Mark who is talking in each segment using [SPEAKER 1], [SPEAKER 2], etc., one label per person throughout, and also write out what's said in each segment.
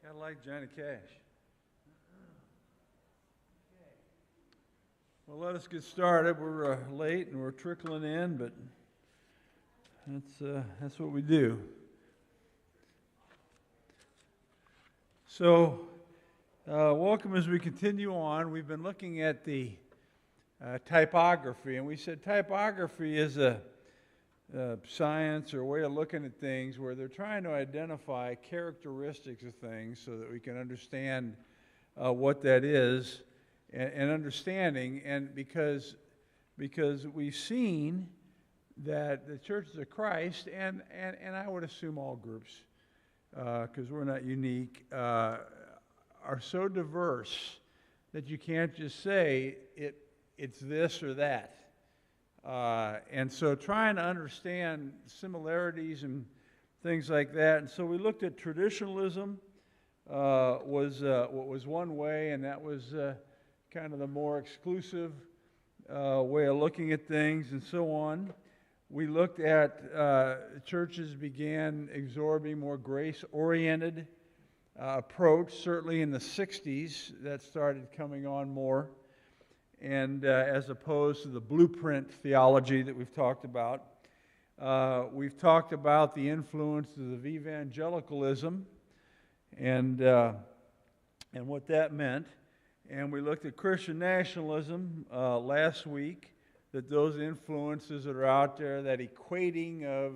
[SPEAKER 1] Kind of like Johnny Cash. Well, let us get started. We're late and we're trickling in, but that's what we do. So, welcome as we continue on. We've been looking at the typography, and we said typography is a science or way of looking at things where they're trying to identify characteristics of things so that we can understand what that is and understanding. And because we've seen that the churches of Christ, and I would assume all groups, because we're not unique, are so diverse that you can't just say it's this or that. And so trying to understand similarities and things like that. And so we looked at traditionalism was one way, and that was kind of the more exclusive way of looking at things and so on. We looked at churches began absorbing more grace-oriented approach. Certainly in the 60s, that started coming on more. And as opposed to the blueprint theology that we've talked about. We've talked about the influences of evangelicalism and what that meant. And we looked at Christian nationalism last week, that those influences that are out there, that equating of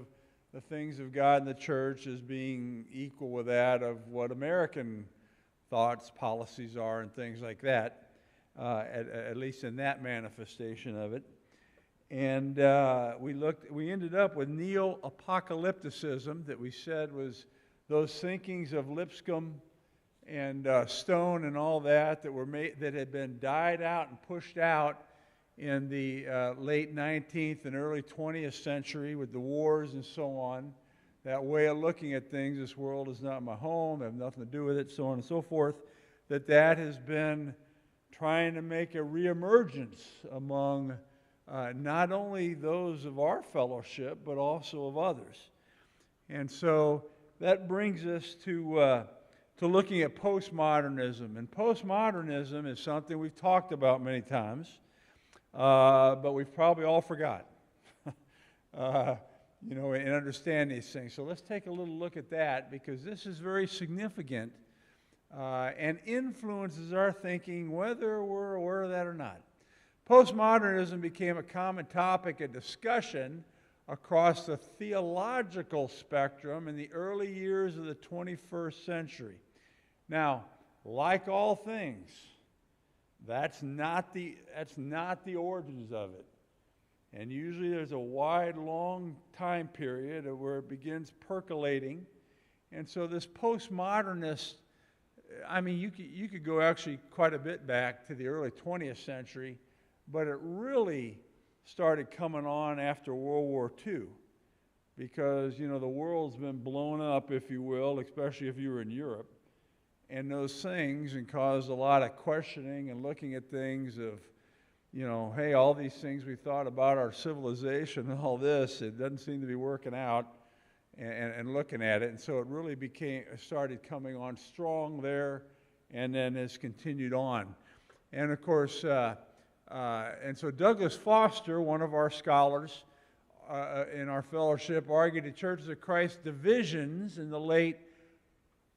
[SPEAKER 1] the things of God and the church as being equal with that of what American thoughts, policies are, and things like that. At least in that manifestation of it. And we ended up with neo-apocalypticism, that we said was those thinkings of Lipscomb and Stone and all that were made, that had been died out and pushed out in the late 19th and early 20th century with the wars and so on. That way of looking at things, this world is not my home, I have nothing to do with it, so on and so forth, that has been trying to make a reemergence among not only those of our fellowship, but also of others. And so that brings us to looking at postmodernism. And postmodernism is something we've talked about many times, but we've probably all forgot, in understanding these things. So let's take a little look at that, because this is very significant and influences our thinking, whether we're aware of that or not. Postmodernism became a common topic of discussion across the theological spectrum in the early years of the 21st century. Now, like all things, that's not the origins of it. And usually there's a wide, long time period where it begins percolating. And so this postmodernist, I mean, you could go actually quite a bit back to the early 20th century, but it really started coming on after World War II, because, the world's been blown up, if you will, especially if you were in Europe, and those things, and caused a lot of questioning and looking at things of, hey, all these things we thought about our civilization and all this, it doesn't seem to be working out. And looking at it, and so it really started coming on strong there, and then has continued on. And of course, and so Douglas Foster, one of our scholars in our fellowship, argued the Churches of Christ divisions in the late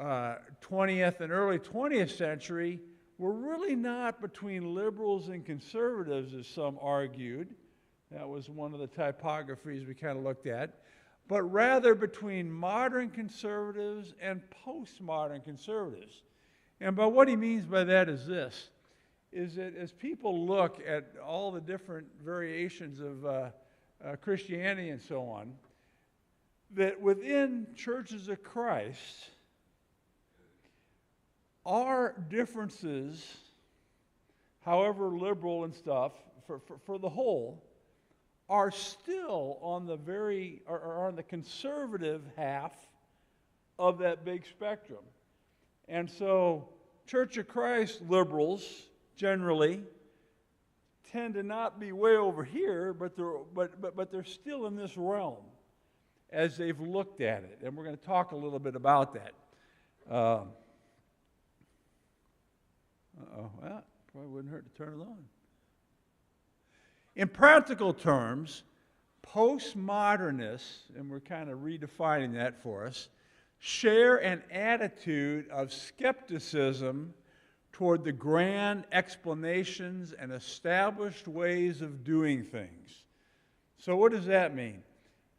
[SPEAKER 1] 20th and early 20th century were really not between liberals and conservatives, as some argued. That was one of the typographies we kind of looked at. But rather between modern conservatives and postmodern conservatives. And by what he means by that is this, is that as people look at all the different variations of Christianity and so on, that within churches of Christ, our differences, however liberal and stuff, for the whole, are still on the conservative half of that big spectrum. And so Church of Christ liberals generally tend to not be way over here, but they're still in this realm as they've looked at it. And we're going to talk a little bit about that. Uh-oh, well, probably wouldn't hurt to turn it on. In practical terms, postmodernists, and we're kind of redefining that for us, share an attitude of skepticism toward the grand explanations and established ways of doing things. So what does that mean?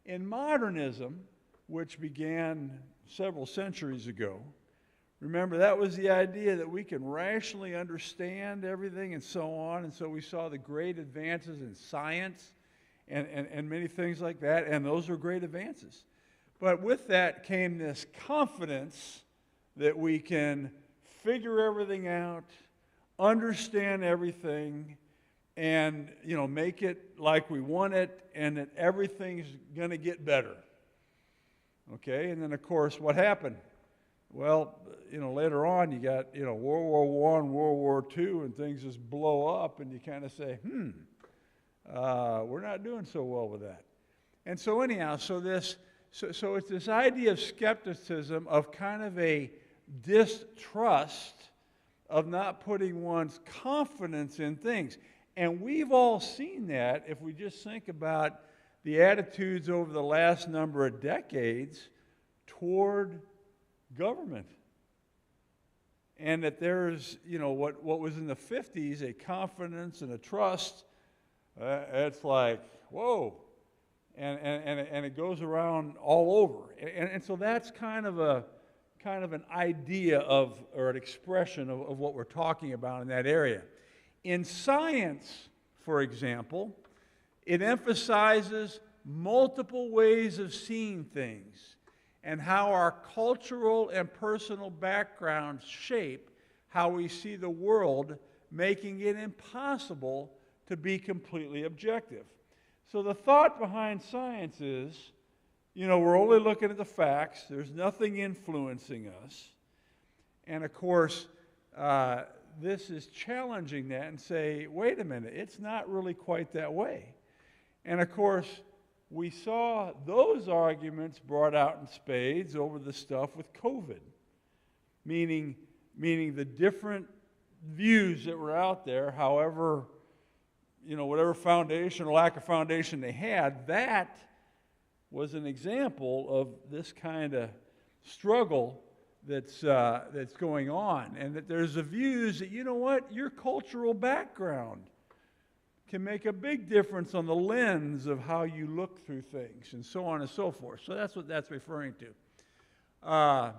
[SPEAKER 1] In modernism, which began several centuries ago, remember, that was the idea that we can rationally understand everything and so on, and so we saw the great advances in science and many things like that, and those were great advances. But with that came this confidence that we can figure everything out, understand everything, and make it like we want it, and that everything's going to get better. Okay, and then of course, what happened? Well, later on you got, World War I, World War II, and things just blow up, and you kind of say, we're not doing so well with that. And so anyhow, so it's this idea of skepticism, of kind of a distrust, of not putting one's confidence in things. And we've all seen that if we just think about the attitudes over the last number of decades toward government. And that there's, what was in the 50s, a confidence and a trust, it's like, whoa. And it goes around all over. And so that's kind of an idea of, or an expression of what we're talking about in that area. In science, for example, it emphasizes multiple ways of seeing things and how our cultural and personal backgrounds shape how we see the world, making it impossible to be completely objective. So the thought behind science is, we're only looking at the facts. There's nothing influencing us. And of course, this is challenging that and say, wait a minute, it's not really quite that way. And of course, we saw those arguments brought out in spades over the stuff with COVID, meaning the different views that were out there, however, whatever foundation or lack of foundation they had, that was an example of this kind of struggle that's going on, and that there's the views that, your cultural background can make a big difference on the lens of how you look through things, and so on and so forth. So that's what that's referring to.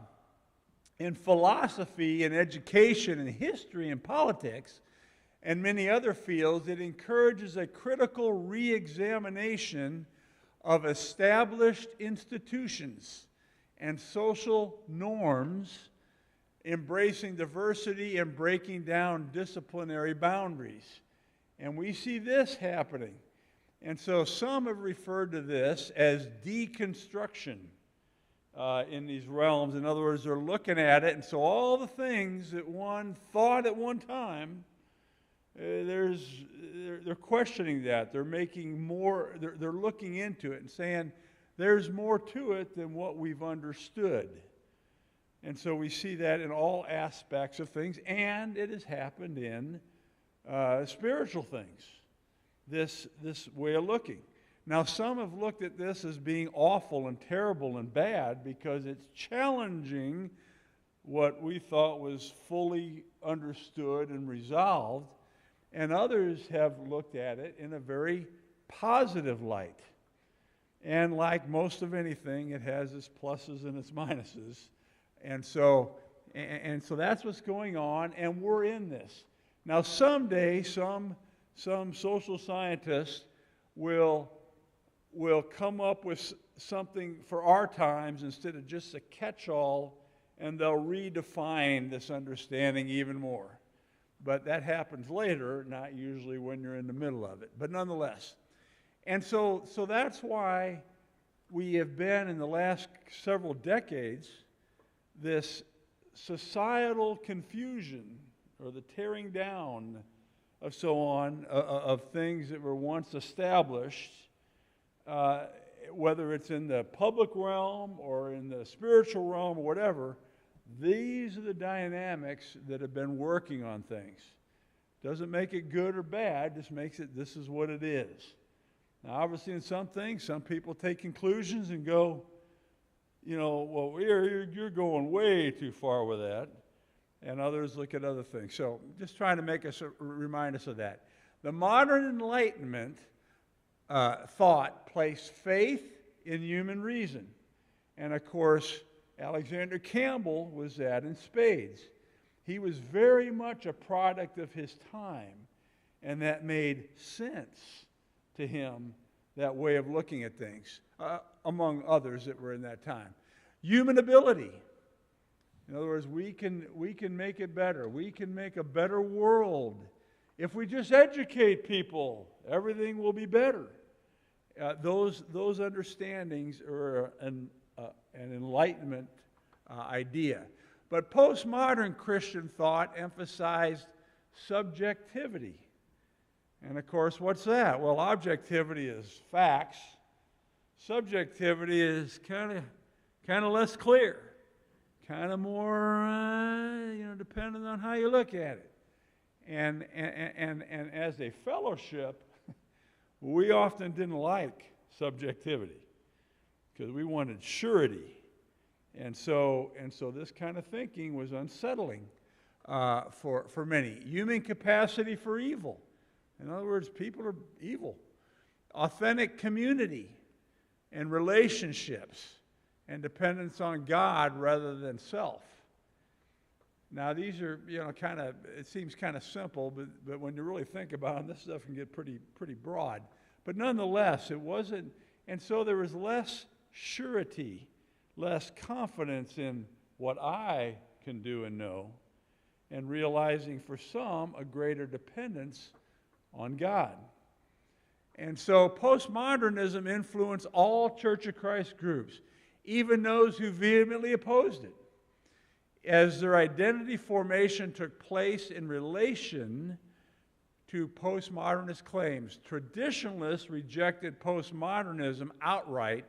[SPEAKER 1] In philosophy and education and history and politics and many other fields, it encourages a critical re-examination of established institutions and social norms, embracing diversity and breaking down disciplinary boundaries. And we see this happening. And so some have referred to this as deconstruction in these realms. In other words, they're looking at it, and so all the things that one thought at one time, they're questioning that. They're making more, they're looking into it and saying, there's more to it than what we've understood. And so we see that in all aspects of things, and it has happened in spiritual things, this way of looking. Now, some have looked at this as being awful and terrible and bad because it's challenging what we thought was fully understood and resolved, and others have looked at it in a very positive light. And like most of anything, it has its pluses and its minuses. And so that's what's going on, and we're in this. Now, someday, some social scientists will come up with something for our times instead of just a catch-all, and they'll redefine this understanding even more. But that happens later, not usually when you're in the middle of it. But nonetheless. And so that's why we have been, in the last several decades, this societal confusion, or the tearing down of so on, of things that were once established, whether it's in the public realm or in the spiritual realm or whatever, These are the dynamics that have been working on things. Doesn't make it good or bad, just makes it this is what it is. Now, obviously, in some things, some people take conclusions and go, well, you're going way too far with that. And others look at other things. So just trying to remind us of that. The modern Enlightenment thought placed faith in human reason. And of course, Alexander Campbell was that in spades. He was very much a product of his time, and that made sense to him, that way of looking at things, among others that were in that time. Human ability. In other words, we can make it better. We can make a better world. If we just educate people, everything will be better. Those understandings are an Enlightenment idea. But postmodern Christian thought emphasized subjectivity. And of course, what's that? Well, objectivity is facts. Subjectivity is kind of less clear, kind of more, depending on how you look at it. And as a fellowship, we often didn't like subjectivity because we wanted surety. And so this kind of thinking was unsettling for many. Human capacity for evil. In other words, people are evil. Authentic community and relationships and dependence on God rather than self. Now, these are, it seems kind of simple, but when you really think about them, this stuff can get pretty broad. But nonetheless, it wasn't, and so there was less surety, less confidence in what I can do and know, and realizing for some a greater dependence on God. And so postmodernism influenced all Church of Christ groups, even those who vehemently opposed it, as their identity formation took place in relation to postmodernist claims. Traditionalists rejected postmodernism outright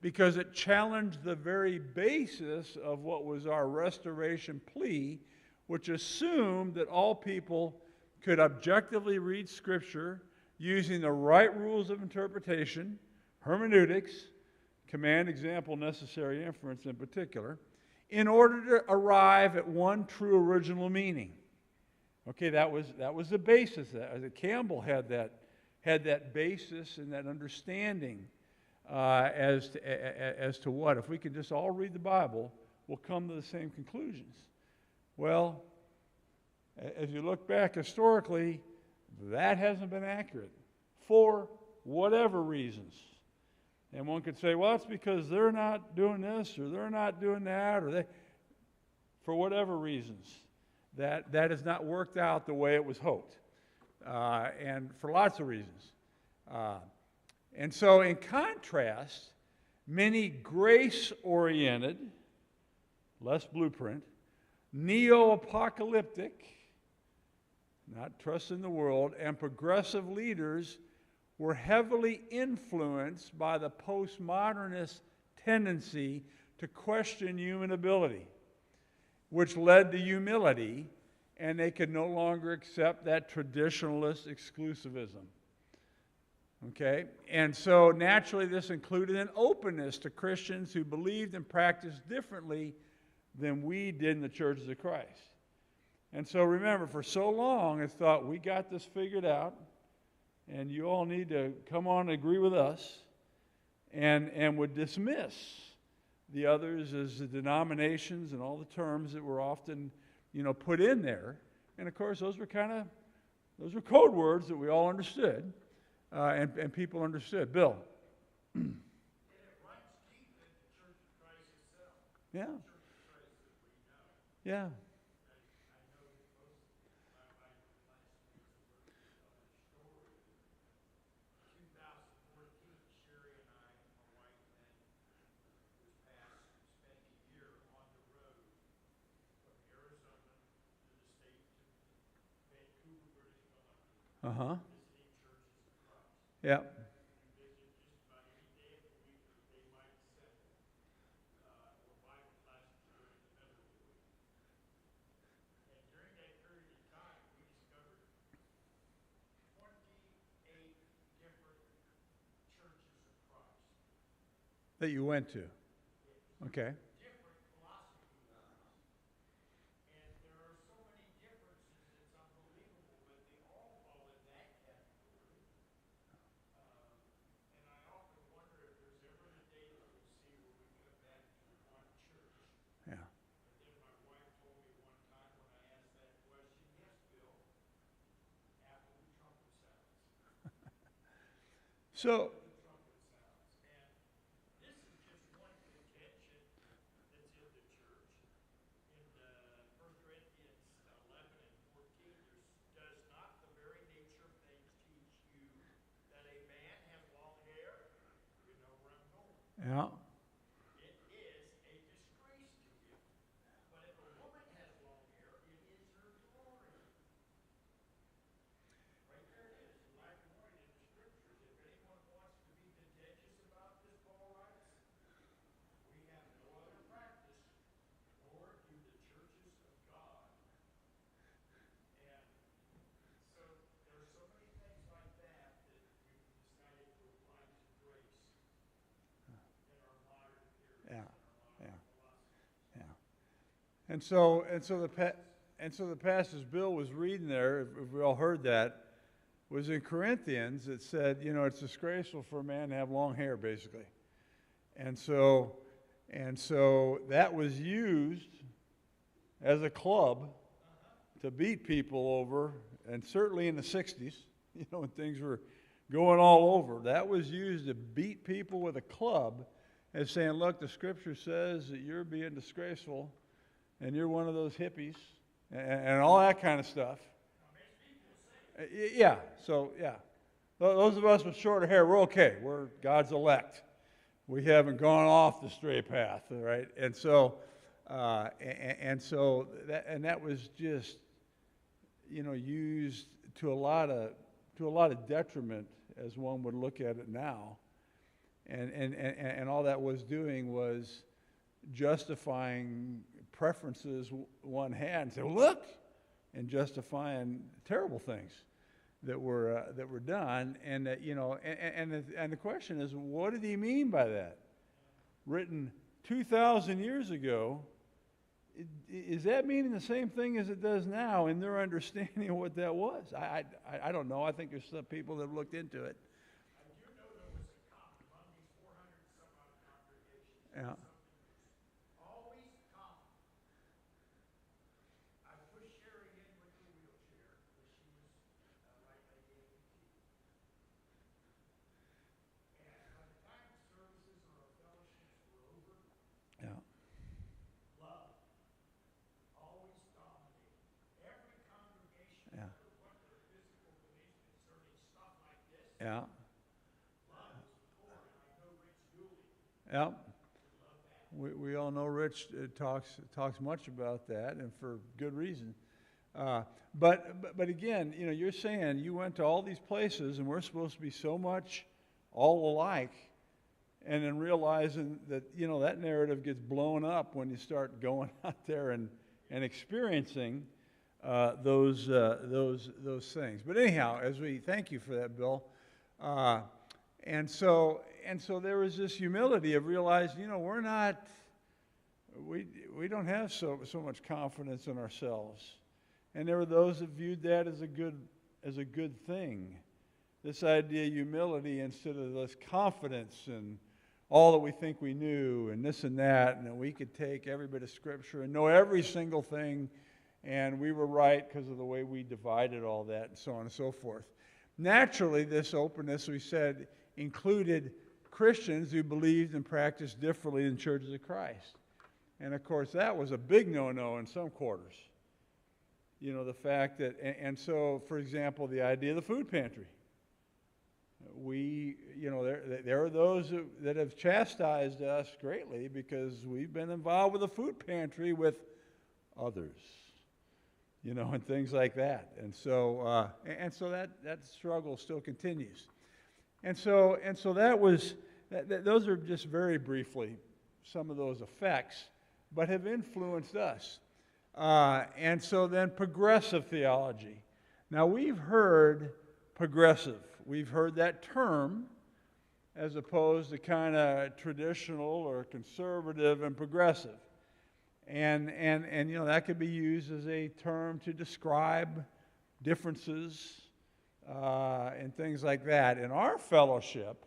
[SPEAKER 1] because it challenged the very basis of what was our restoration plea, which assumed that all people could objectively read Scripture using the right rules of interpretation, hermeneutics, command, example, necessary, inference in particular, in order to arrive at one true original meaning. Okay, that was the basis. Campbell had that basis and that understanding as to what? If we could just all read the Bible, we'll come to the same conclusions. Well, as you look back historically, that hasn't been accurate for whatever reasons. And one could say, well, it's because they're not doing this or they're not doing that, or for whatever reasons. That has not worked out the way it was hoped, and for lots of reasons. And so in contrast, many grace-oriented, less blueprint, neo-apocalyptic, not trust in the world, and progressive leaders were heavily influenced by the postmodernist tendency to question human ability, which led to humility, and they could no longer accept that traditionalist exclusivism. Okay? And so naturally this included an openness to Christians who believed and practiced differently than we did in the churches of Christ. And so remember, for so long it's thought we got this figured out, and you all need to come on and agree with us, and would dismiss the others as the denominations and all the terms that were often, put in there. And of course, those were code words that we all understood, and people understood. Bill.
[SPEAKER 2] And it runs deep in the Church of Christ itself.
[SPEAKER 1] Yeah.
[SPEAKER 2] The Church of Christ that we know.
[SPEAKER 1] Yeah.
[SPEAKER 2] I know that most of my last years of work on a story. 2014, Sherry and I, my wife then, was passed and spent a year on the road from Arizona to the state to Vancouver, British Columbia,
[SPEAKER 1] Uh-huh.
[SPEAKER 2] visiting churches of Christ.
[SPEAKER 1] Yeah.
[SPEAKER 2] We visit just about any day of the week or day might set, or Bible classes during the middle of the week.
[SPEAKER 1] That you went to. Okay.
[SPEAKER 2] different philosophy wise. And there are so many differences, it's unbelievable, but they all fall in that category. And I often wonder if there's ever a day that we'll see where we come back to one church.
[SPEAKER 1] Yeah.
[SPEAKER 2] But then my wife told me one time when I asked that question, yes, Bill, after the trumpet sounds.
[SPEAKER 1] So,
[SPEAKER 2] The trumpet sounds. And this is just one contention that's in the church. In 1 Corinthians 11 and 14, does not the very nature of things teach you that a man has long hair? You know where I'm going.
[SPEAKER 1] yeah.
[SPEAKER 2] It is a disgrace to him. But if a woman has long hair, it is her glory. Right there it is, in black and white in the scriptures. If anyone wants to be contentious about this, Paul writes, we have no other practice, nor do the churches of God. And so there are so many things like that that we've decided to apply to grace in our modern theories,
[SPEAKER 1] Yeah.
[SPEAKER 2] in our
[SPEAKER 1] Yeah.
[SPEAKER 2] modern philosophy.
[SPEAKER 1] Yeah. And so the passage Bill was reading there, if we all heard that, was in Corinthians. It said, it's disgraceful for a man to have long hair, basically. And so that was used as a club to beat people over, and certainly in the 60s, when things were going all over, that was used to beat people with a club as saying, look, the scripture says that you're being disgraceful and you're one of those hippies and all that kind of stuff. Yeah, so yeah. Those of us with shorter hair, we're okay. We're God's elect. We haven't gone off the straight path, right? And so that was just, used to a lot of detriment, as one would look at it now. And all that was doing was justifying preferences one had and say, look, and justifying terrible things that were done, and that and the question is, what did he mean by that? Written 2,000 years ago, is that meaning the same thing as it does now in their understanding of what that was? I don't know. I think there's some people that have looked into it.
[SPEAKER 2] I do know there was a common, among these 400 some odd congregations,
[SPEAKER 1] Yeah.
[SPEAKER 2] something was always common. I pushed Sherry in with her wheelchair because she was right leg amputee. And by the time services or our fellowships were over,
[SPEAKER 1] Yeah.
[SPEAKER 2] love always dominated. Every congregation, no
[SPEAKER 1] Yeah.
[SPEAKER 2] matter what their physical beliefs concerning stuff like this,
[SPEAKER 1] Yeah.
[SPEAKER 2] love was the core. And I know Rich Dooley
[SPEAKER 1] Yeah.
[SPEAKER 2] would love that.
[SPEAKER 1] We all know Rich talks much about that, and for good reason. But again, you're saying you went to all these places, and we're supposed to be so much all alike, and then realizing that that narrative gets blown up when you start going out there and experiencing those things. But anyhow, as we thank you for that, Bill, and so there was this humility of realizing, we're not, we don't have so much confidence in ourselves, and there were those that viewed that as a good thing. This idea of humility instead of this confidence and all that we think we knew and this and that, and that we could take every bit of scripture and know every single thing, and we were right because of the way we divided all that, and so on and so forth. Naturally, this openness, we said, included Christians who believed and practiced differently than churches of Christ. And of course, that was a big no-no in some quarters. The fact that, and so, for example, the idea of the food pantry. There are those that have chastised us greatly because we've been involved with the food pantry with others, and things like that. And so that struggle still continues. And so that was, those are just very briefly some of those effects, but have influenced us. And so then progressive theology. Now we've heard progressive. We've heard that term as opposed to kind of traditional or conservative and progressive. And you know, that could be used as a term to describe differences and things like that. In our fellowship,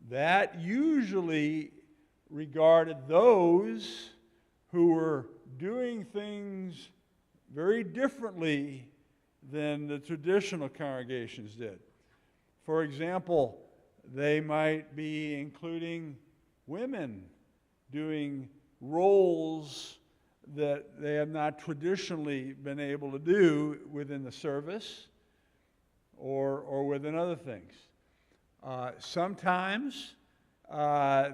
[SPEAKER 1] that usually regarded those who were doing things very differently than the traditional congregations did. For example, they might be including women doing roles that they have not traditionally been able to do within the service or within other things. Sometimes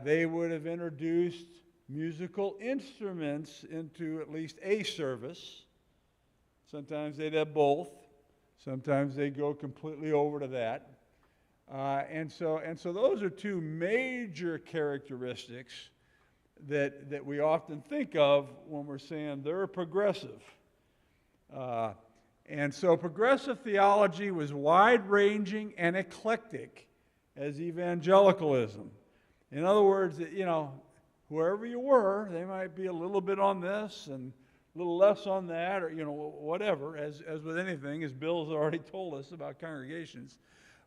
[SPEAKER 1] they would have introduced musical instruments into at least a service. Sometimes they'd have both. Sometimes they'd go completely over to that. And so those are two major characteristics that we often think of when we're saying they're progressive. And so progressive theology was wide-ranging and eclectic as evangelicalism. In other words, you know, wherever you were, they might be a little bit on this and a little less on that, or, you know, whatever, as with anything, as Bill's already told us about congregations.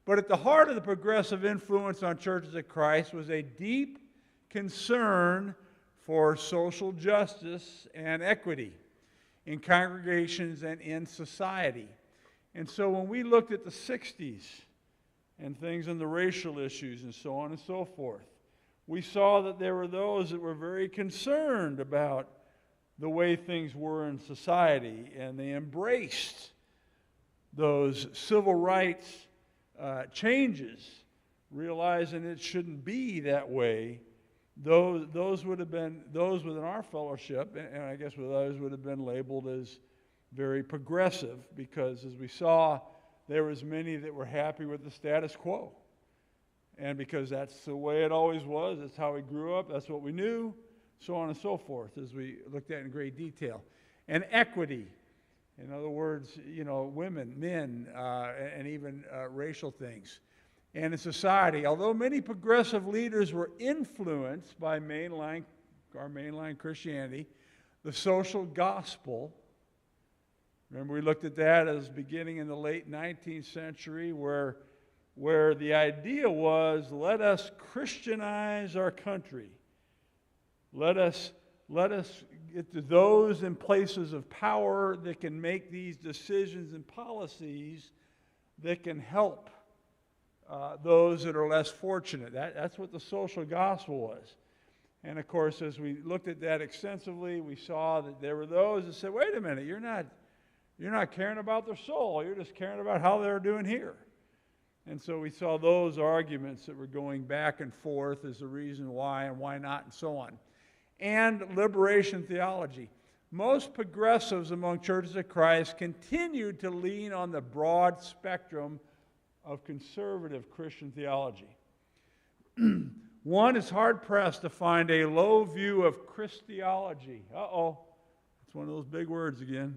[SPEAKER 1] But at the heart of the progressive influence on churches of Christ was a deep concern for social justice and equity in congregations and in society. And so when we looked at the 60s and things and the racial issues and so on and so forth, we saw that there were those that were very concerned about the way things were in society, and they embraced those civil rights changes, realizing it shouldn't be that way. Those would have been, those within our fellowship, and I guess with others, would have been labeled as very progressive, because as we saw, there was many that were happy with the status quo. And because that's the way it always was, that's how we grew up, that's what we knew, so on and so forth, as we looked at in great detail. And equity, in other words, you know, women, men, and even racial things. And in society, although many progressive leaders were influenced by our mainline Christianity, the social gospel, remember we looked at that as beginning in the late 19th century, where the idea was, let us Christianize our country. Let us get to those in places of power that can make these decisions and policies that can help those that are less fortunate. That's what the social gospel was. And of course, as we looked at that extensively, we saw that there were those that said, wait a minute, you're not caring about their soul, you're just caring about how they're doing here. And so we saw those arguments that were going back and forth as the reason why and why not and so on. And liberation theology. Most progressives among churches of Christ continued to lean on the broad spectrum of conservative Christian theology. One is hard-pressed to find a low view of Christology. Uh-oh, that's one of those big words again.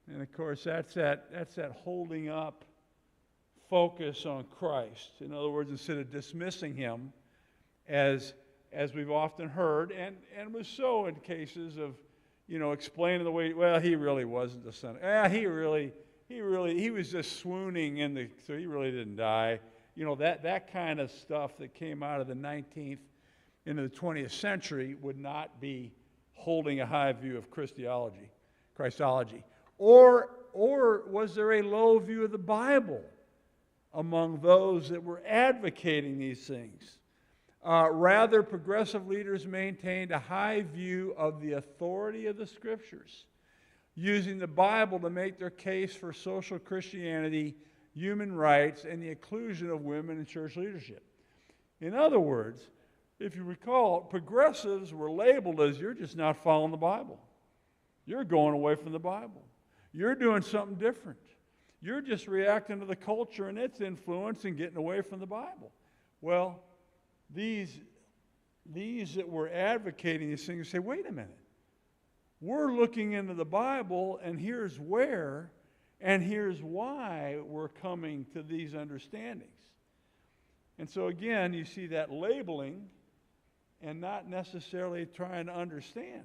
[SPEAKER 1] And of course, that's that holding up focus on Christ. In other words, instead of dismissing him, as we've often heard, and was so in cases of, you know, explaining the way, well, he really wasn't the son. He was just swooning so he really didn't die. You know, that kind of stuff that came out of the 19th into the 20th century would not be holding a high view of Christology. Or was there a low view of the Bible among those that were advocating these things? Rather, progressive leaders maintained a high view of the authority of the Scriptures, using the Bible to make their case for social Christianity, human rights, and the inclusion of women in church leadership. In other words, if you recall, progressives were labeled as, you're just not following the Bible. You're going away from the Bible. You're doing something different. You're just reacting to the culture and its influence and getting away from the Bible. Well, these that were advocating these things say, wait a minute. We're looking into the Bible, and here's where, and here's why we're coming to these understandings. And so again, you see that labeling and not necessarily trying to understand.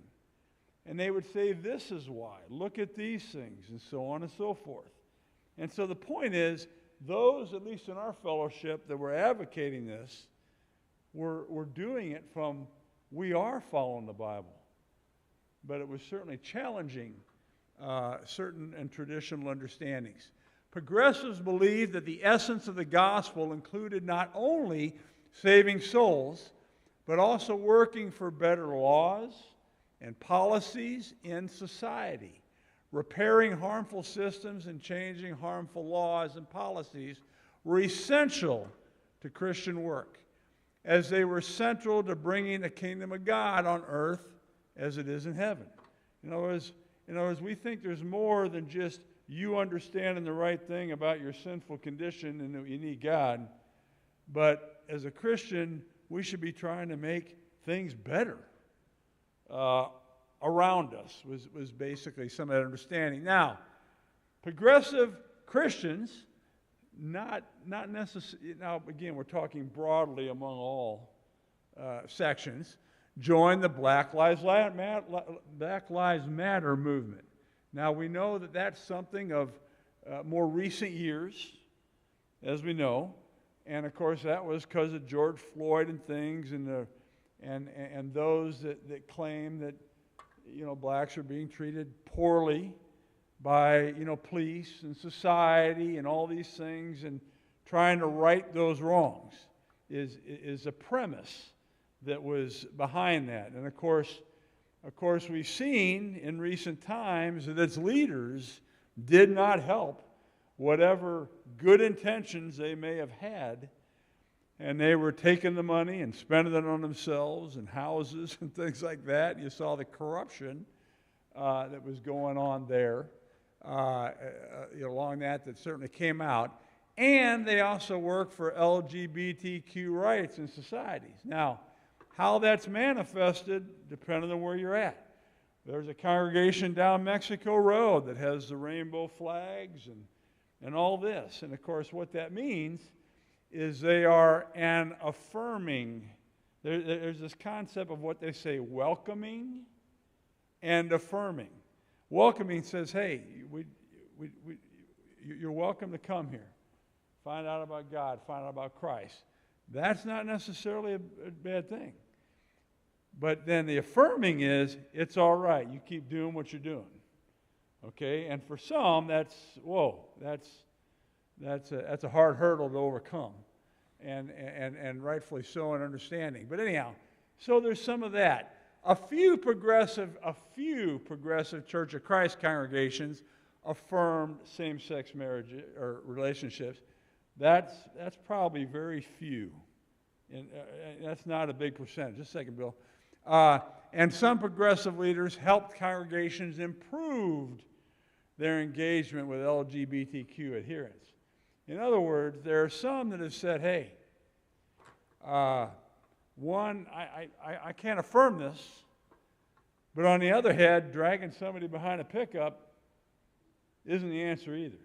[SPEAKER 1] And they would say, this is why. Look at these things, and so on and so forth. And so the point is, those, at least in our fellowship, that were advocating this, were doing it from, we are following the Bible. But it was certainly challenging certain and traditional understandings. Progressives believed that the essence of the gospel included not only saving souls, but also working for better laws and policies in society. Repairing harmful systems and changing harmful laws and policies were essential to Christian work, as they were central to bringing the kingdom of God on earth as it is in heaven. In other words, we think there's more than just you understanding the right thing about your sinful condition and that you need God. But as a Christian, we should be trying to make things better around us, was basically some of that understanding. Now, progressive Christians, not necessarily, now again, we're talking broadly among all sections, joined the Black Lives Matter movement. Now, we know that that's something of more recent years, as we know. And, of course, that was because of George Floyd and things and those that claim that, blacks are being treated poorly by, police and society and all these things, and trying to right those wrongs is a premise that was behind that. And, of course, we've seen in recent times that its leaders did not help whatever good intentions they may have had, and they were taking the money and spending it on themselves and houses and things like that. You saw the corruption that was going on there along that certainly came out. And they also work for LGBTQ rights in societies. Now, how that's manifested depending on where you're at. There's a congregation down Mexico Road that has the rainbow flags and all this. And, of course, what that means is they are an affirming. There's this concept of what they say, welcoming and affirming. Welcoming says, hey, you're welcome to come here. Find out about God, find out about Christ. That's not necessarily a bad thing. But then the affirming is, it's all right. You keep doing what you're doing. Okay? And for some, that's a hard hurdle to overcome. And rightfully so in understanding. But anyhow, so there's some of that. A few progressive Church of Christ congregations affirmed same-sex marriage or relationships. That's probably very few. And that's not a big percentage. Just a second, Bill. And some progressive leaders helped congregations improve their engagement with LGBTQ adherents. In other words, there are some that have said, hey, one, I can't affirm this, but on the other hand, dragging somebody behind a pickup isn't the answer either.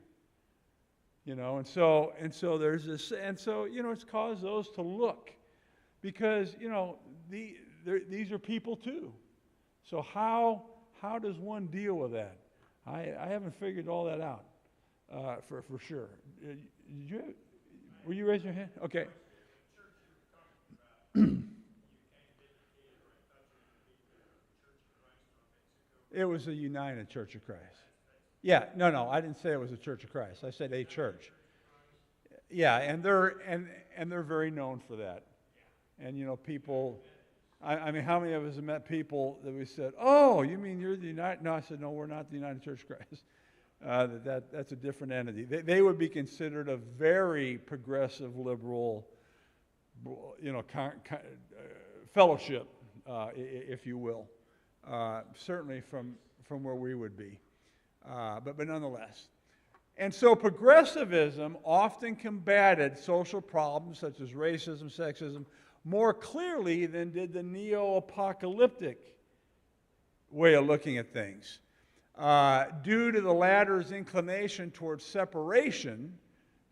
[SPEAKER 1] And so there's this, and so, it's caused those to look, because, these are people too. So how does one deal with that? I haven't figured all that out for sure. Were you raising your hand? Okay. It was a United Church of Christ. Yeah, no, I didn't say it was a Church of Christ. I said a church. Yeah, and they're very known for that. And people, I mean, how many of us have met people that we said, "Oh, you mean you're the United?" No, I said, "No, we're not the United Church of Christ. That's a different entity." They would be considered a very progressive, liberal, fellowship, if you will. Certainly from where we would be, but nonetheless. And so progressivism often combated social problems such as racism, sexism, more clearly than did the neo-apocalyptic way of looking at things. Due to the latter's inclination towards separation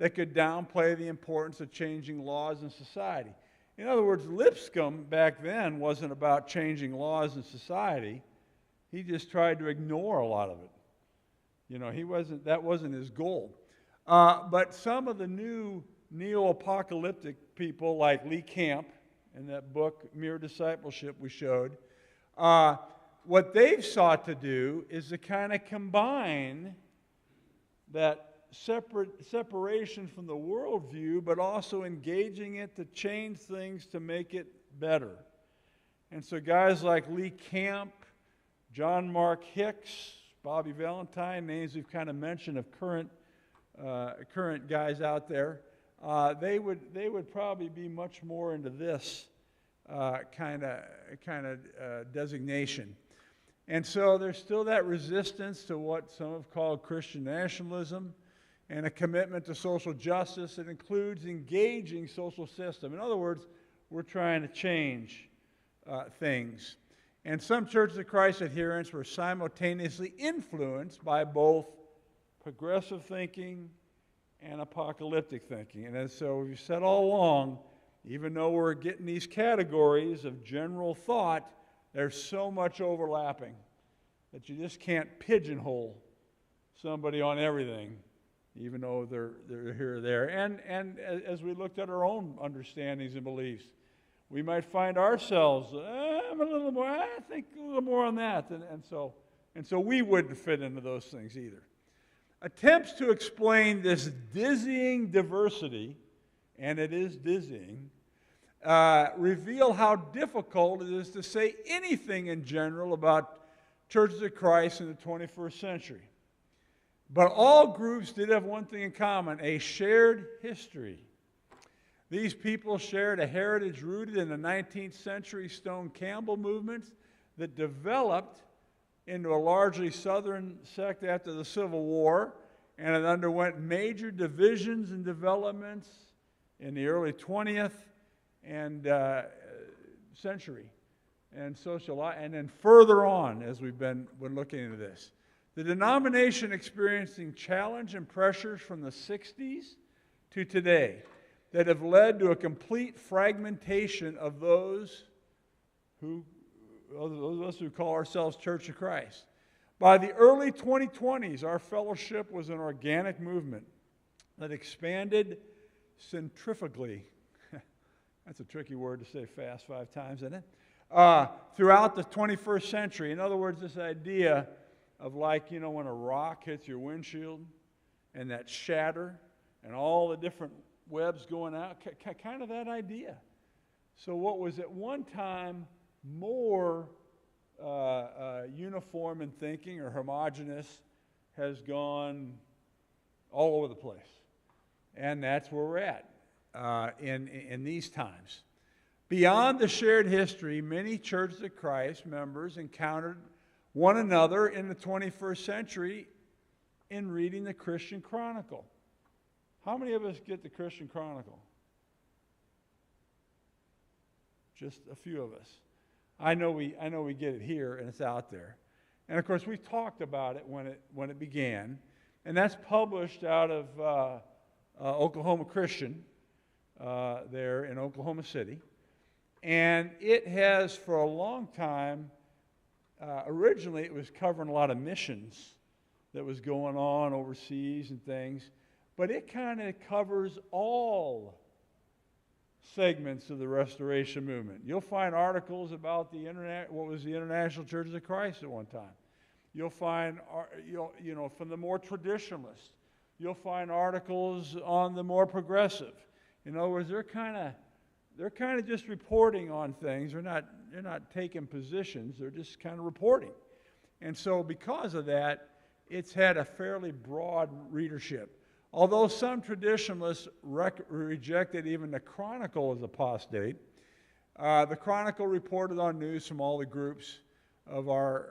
[SPEAKER 1] that could downplay the importance of changing laws in society. In other words, Lipscomb back then wasn't about changing laws in society. He just tried to ignore a lot of it. You know, that wasn't his goal. But some of the new neo-apocalyptic people like Lee Camp in that book, Mere Discipleship, we showed, what they've sought to do is to kind of combine that separation from the worldview, but also engaging it to change things to make it better. And so guys like Lee Camp, John Mark Hicks, Bobby Valentine, names we've kind of mentioned of current guys out there, they would probably be much more into this kind of designation. And so there's still that resistance to what some have called Christian nationalism and a commitment to social justice that includes engaging social system. In other words, we're trying to change things. And some Churches of Christ adherents were simultaneously influenced by both progressive thinking and apocalyptic thinking. And as so we've said all along, even though we're getting these categories of general thought, there's so much overlapping that you just can't pigeonhole somebody on everything, even though they're here or there. And as we looked at our own understandings and beliefs, we might find ourselves, I'm a little more, I think a little more on that. And so we wouldn't fit into those things either. Attempts to explain this dizzying diversity, and it is dizzying, reveal how difficult it is to say anything in general about Churches of Christ in the 21st century. But all groups did have one thing in common, a shared history. These people shared a heritage rooted in the 19th century Stone Campbell movements that developed into a largely Southern sect after the Civil War, and it underwent major divisions and developments in the early 20th and century, and then further on as we've been looking into this. The denomination experiencing challenge and pressures from the 60s to today that have led to a complete fragmentation of those of us who call ourselves Church of Christ. By the early 2020s, our fellowship was an organic movement that expanded centrifugally. That's a tricky word to say fast 5 times, isn't it? Throughout the 21st century. In other words, this idea of like, when a rock hits your windshield and that shatter and all the different webs going out, kind of that idea. So what was at one time more uniform in thinking or homogeneous has gone all over the place. And that's where we're at in these times. Beyond the shared history, many Churches of Christ members encountered one another in the 21st century in reading the Christian Chronicle. How many of us get the Christian Chronicle? Just a few of us. I know we get it here, and it's out there. And of course, we talked about it when it began, and that's published out of Oklahoma Christian there in Oklahoma City. And it has, for a long time, originally it was covering a lot of missions that was going on overseas and things, but it kind of covers all segments of the Restoration movement. You'll find articles about what was the International Churches of Christ at one time. You'll find, from the more traditionalists. You'll find articles on the more progressive. In other words, they're kind of just reporting on things. They're not taking positions. They're just kind of reporting. And so because of that, it's had a fairly broad readership. Although some traditionalists rejected even the Chronicle as apostate, the Chronicle reported on news from all the groups of our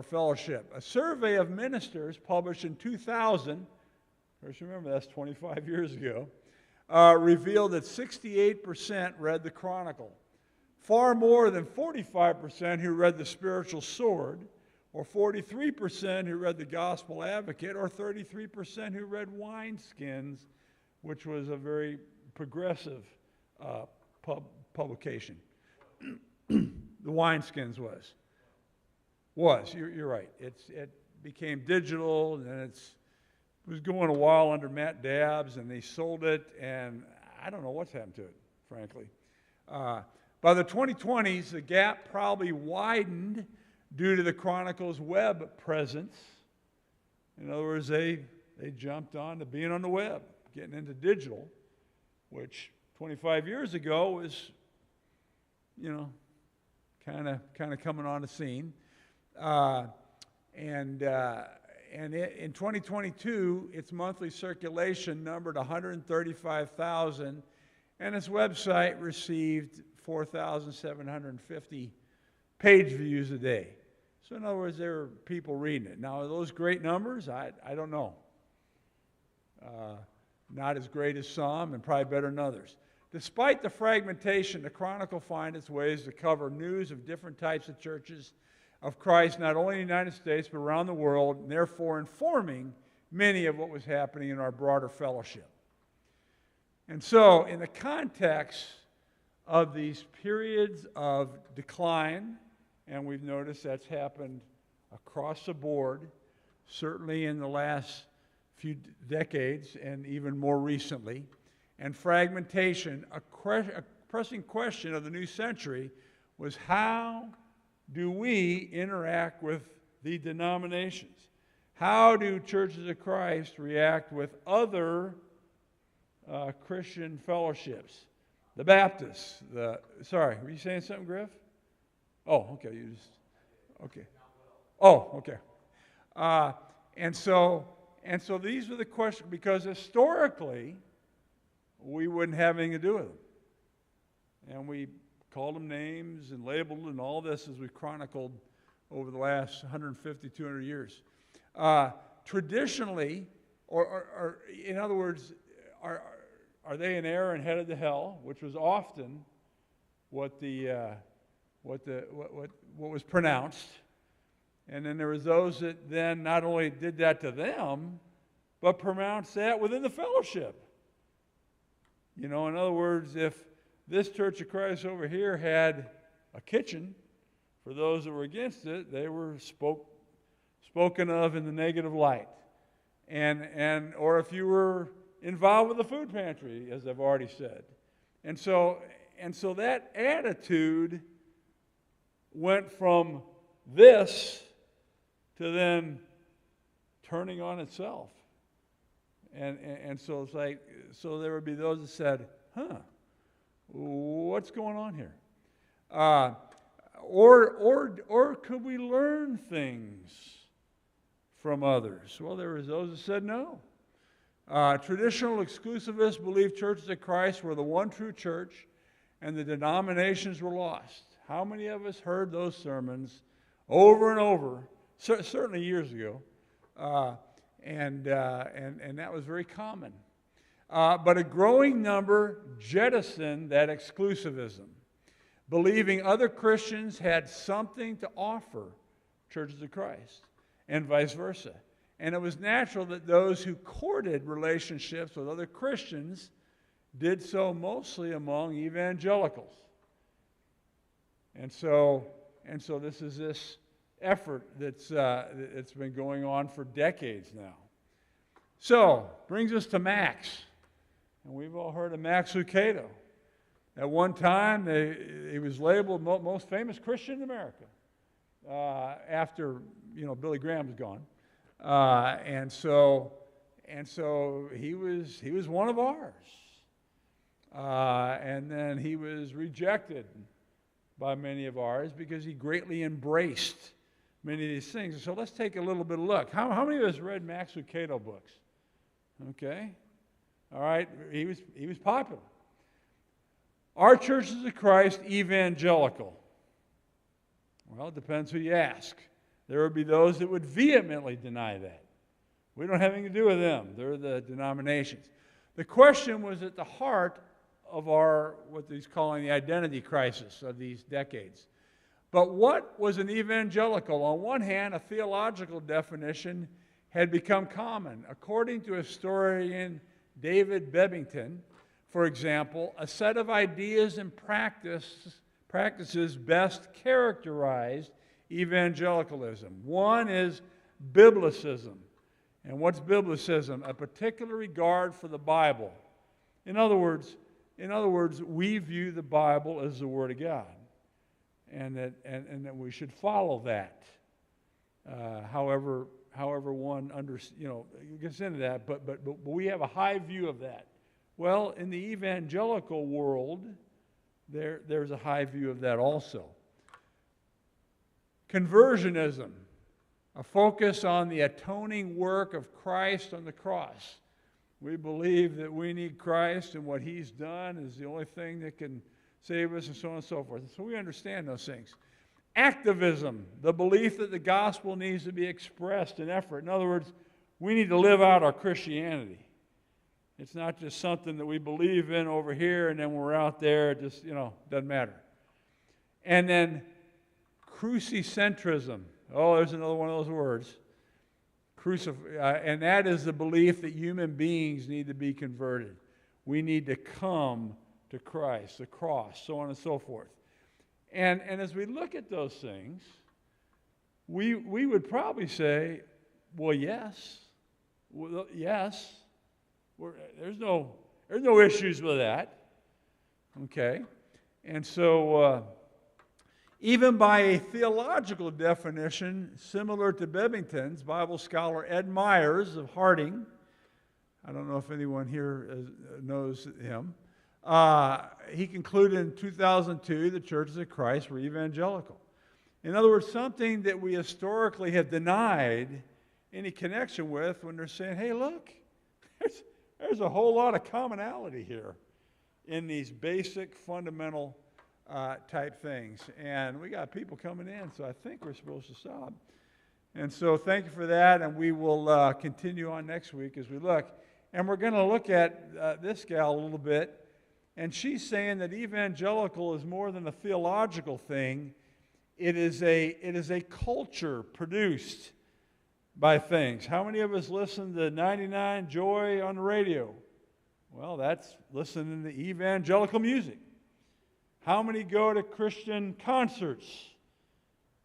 [SPEAKER 1] fellowship. A survey of ministers published in 2000, of course remember that's 25 years ago, revealed that 68% read the Chronicle. Far more than 45% who read the Spiritual Sword, or 43% who read the Gospel Advocate, or 33% who read wineskins which was a very progressive publication. The Wineskins was. You're right. It became digital, and it was going a while under Matt Dabbs, and they sold it, and I don't know what's happened to it, frankly. By the 2020s, the gap probably widened due to the Chronicle's web presence. In other words, they jumped on to being on the web, getting into digital, which 25 years ago was, kind of coming on the scene. And in 2022, its monthly circulation numbered 135,000, and its website received 4,750 page views a day. So in other words, there were people reading it. Now, are those great numbers? I don't know. Not as great as some, and probably better than others. Despite the fragmentation, the Chronicle finds its ways to cover news of different types of churches of Christ, not only in the United States, but around the world, and therefore informing many of what was happening in our broader fellowship. And so, in the context of these periods of decline, and we've noticed that's happened across the board, certainly in the last few decades and even more recently, and fragmentation, a pressing question of the new century was, how do we interact with the denominations? How do churches of Christ react with other Christian fellowships? The Baptists, sorry, were you saying something, Griff? Oh, okay, okay. Oh, okay. And so these are the questions, because historically, we wouldn't have anything to do with them. And we called them names and labeled and all this as we chronicled over the last 150, 200 years. Traditionally, or in other words, are they in error and headed to hell, which was often what was pronounced. And then there was those that then not only did that to them, but pronounced that within the fellowship. In other words, if this Church of Christ over here had a kitchen, for those that were against it, they were spoken of in the negative light. Or if you were involved with the food pantry, as I've already said. And so that attitude went from this to then turning on itself. And so it's like, so there would be those that said, what's going on here? Or could we learn things from others? Well, there was those that said no. Traditional exclusivists believed churches of Christ were the one true church and the denominations were lost. How many of us heard those sermons over and over, certainly years ago, and that was very common. But a growing number jettisoned that exclusivism, believing other Christians had something to offer churches of Christ, and vice versa. And it was natural that those who courted relationships with other Christians did so mostly among evangelicals. And so this is this effort that's been going on for decades now. So, brings us to Max. And we've all heard of Max Lucado. At one time, he was labeled most famous Christian in America after, Billy Graham was gone. And so he was one of ours. And then he was rejected by many of ours because he greatly embraced many of these things. So let's take a little bit of a look. How many of us read Max Lucado books? Okay. All right. He was popular. Are churches of Christ evangelical? Well, it depends who you ask. There would be those that would vehemently deny that. We don't have anything to do with them. They're the denominations. The question was at the heart of what he's calling the identity crisis of these decades. But what was an evangelical? On one hand, a theological definition had become common. According to historian David Bebbington, for example, a set of ideas and practices best characterized evangelicalism. One is biblicism. And what's biblicism? A particular regard for the Bible. In other words, we view the Bible as the Word of God, and that we should follow that. However one gets into that, but we have a high view of that. Well, in the evangelical world, there's a high view of that also. Conversionism, a focus on the atoning work of Christ on the cross. We believe that we need Christ, and what He's done is the only thing that can save us, and so on and so forth. So we understand those things. Activism, the belief that the gospel needs to be expressed in effort. In other words, we need to live out our Christianity. It's not just something that we believe in over here, and then when we're out there, it just, doesn't matter. And then crucicentrism. Oh, there's another one of those words. And that is the belief that human beings need to be converted. We need to come to Christ, the cross, so on and so forth. And as we look at those things, we would probably say, well, yes. Well, yes. There's no issues with that. Okay? And so even by a theological definition similar to Bebbington's, Bible scholar Ed Myers of Harding, I don't know if anyone here knows him, he concluded in 2002 the Churches of Christ were evangelical. In other words, something that we historically have denied any connection with when they're saying, hey, look, there's a whole lot of commonality here in these basic, fundamental type things. And we got people coming in, so I think we're supposed to stop. And so thank you for that, and we will continue on next week as we look. And we're going to look at this gal a little bit. And she's saying that evangelical is more than a theological thing. It is a culture produced by things. How many of us listen to 99 Joy on the radio? Well, that's listening to evangelical music. How many go to Christian concerts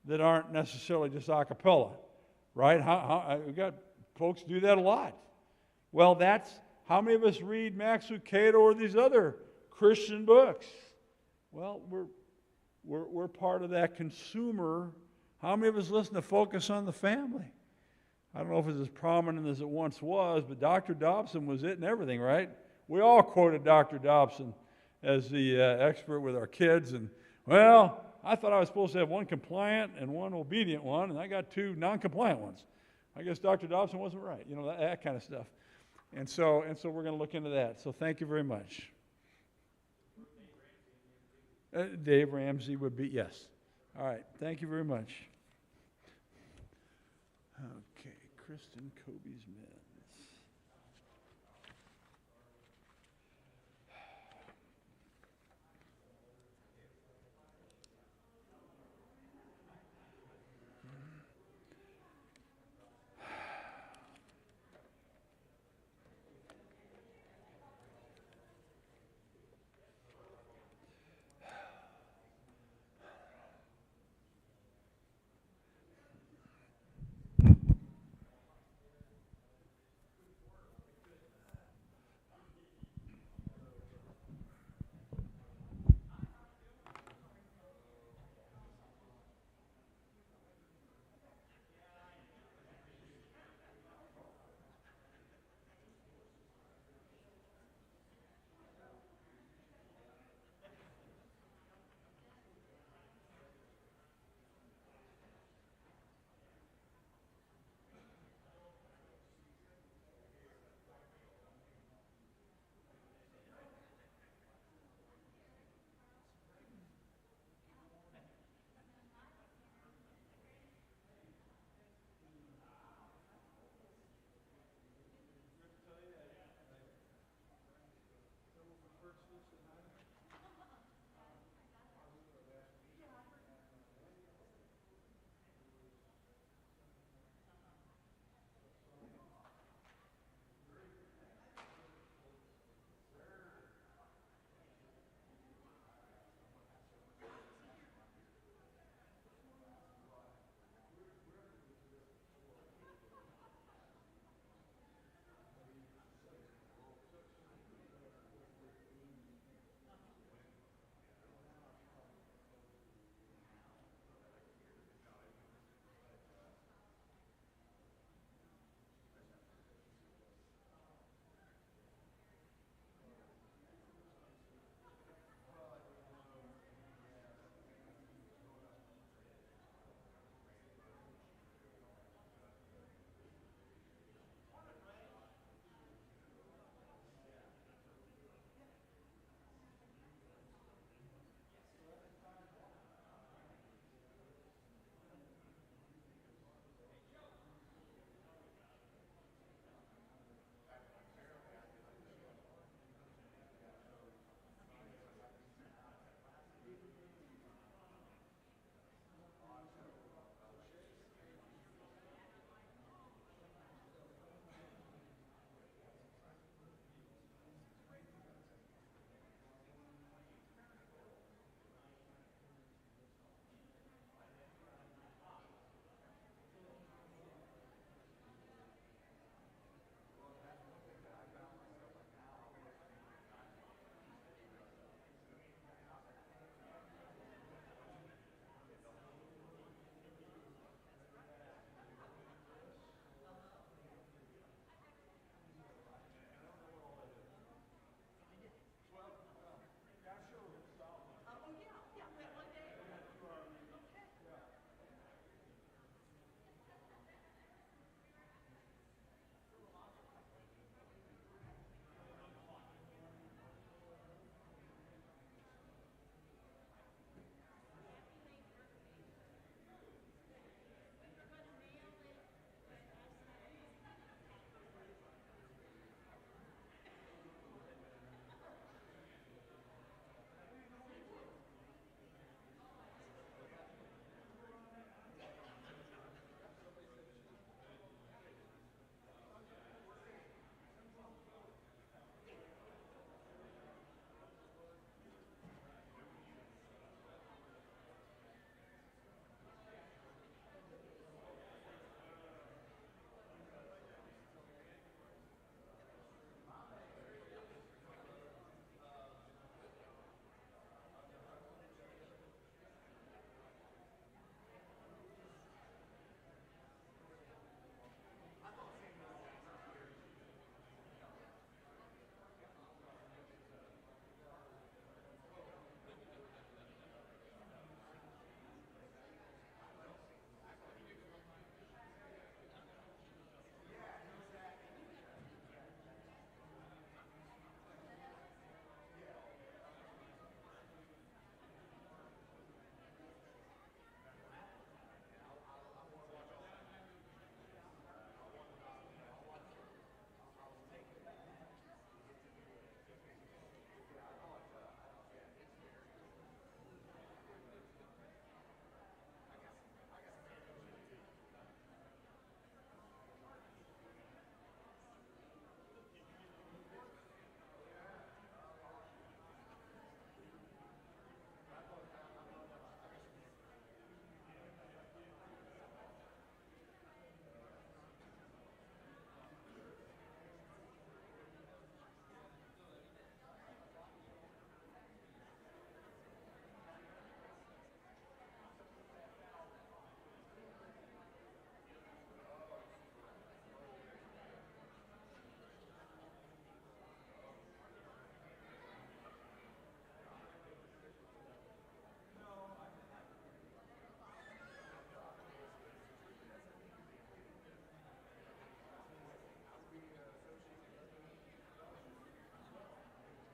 [SPEAKER 1] that aren't necessarily just a cappella? Right? We've got folks do that a lot. Well, that's how many of us read Max Lucado or these other Christian books? Well, we're part of that consumer. How many of us listen to Focus on the Family? I don't know if it's as prominent as it once was, but Dr. Dobson was it and everything, right? We all quoted Dr. Dobson as the expert with our kids, and, well, I thought I was supposed to have one compliant and one obedient one, and I got two non-compliant ones. I guess Dr. Dobson wasn't right, that kind of stuff. And so we're going to look into that. So thank you very much. Dave Ramsey would be, yes. All right, thank you very much. Okay, Kristen Kobe's Mill.